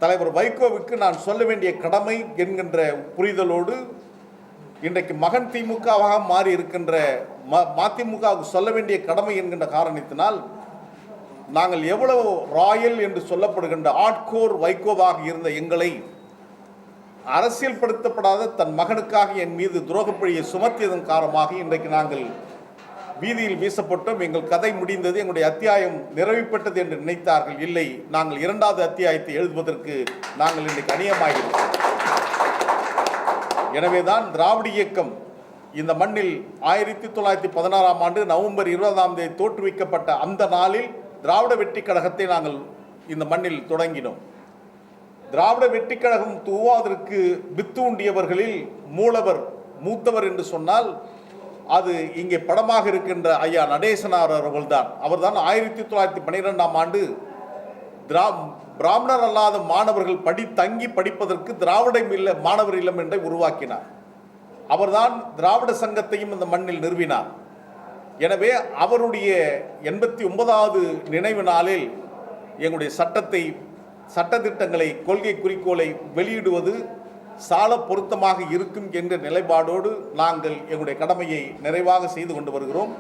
தலைவர் வைகோவுக்கு நான் சொல்ல வேண்டிய கடமை என்கின்ற புரிதலோடு இன்றைக்கு மகன் திமுகவாக மாறி இருக்கின்ற மதிமுகவுக்கு சொல்ல வேண்டிய கடமை என்கின்ற காரணத்தினால் நாங்கள் எவ்வளவு ராயல் என்று சொல்லப்படுகின்ற ஆட்கோர் வைகோவாக இருந்த எங்களை அரசியல்படுத்தப்படாத தன் மகனுக்காக என் மீது துரோகப்பழியை சுமத்தியதன் காரணமாக இன்றைக்கு நாங்கள் வீதியில் வீசப்பட்டோம். எங்கள் கதை முடிந்தது, எங்களுடைய அத்தியாயம் நிறைவுபட்டது என்று நினைத்தார்கள். இல்லை, நாங்கள் இரண்டாவது அத்தியாயத்தை எழுதுவதற்கு நாங்கள் இன்றைக்கு அணியமாகிறோம். எனவேதான் திராவிட இயக்கம் இந்த மண்ணில் 1916ஆம் ஆண்டு நவம்பர் 20ஆம் தேதி தோற்றுவிக்கப்பட்ட அந்த நாளில் திராவிட வெற்றி கழகத்தை நாங்கள் இந்த மண்ணில் தொடங்கினோம். திராவிட வெற்றி கழகம் துவதற்கு வித்தூண்டியவர்களில் மூத்தவர் என்று சொன்னால் அது இங்கே படமாக இருக்கின்ற ஐயா நடேசனார் அவர்கள்தான். அவர்தான் 1912ஆம் ஆண்டு பிராமணர் அல்லாத மாணவர்கள் தங்கி படிப்பதற்கு திராவிட மாணவர் இல்லம் என்றை உருவாக்கினார். அவர்தான் திராவிட சங்கத்தையும் இந்த மண்ணில் நிறுவினார். எனவே அவருடைய 89வது நினைவு நாளில் எங்களுடைய சட்டத்திட்டங்களை கொள்கை குறிக்கோளை வெளியிடுவது சால பொருத்தமாக இருக்கும் என்ற நிலைப்பாடோடு நாங்கள் எங்களுடைய கடமையை நிறைவாக செய்து கொண்டு வருகிறோம்.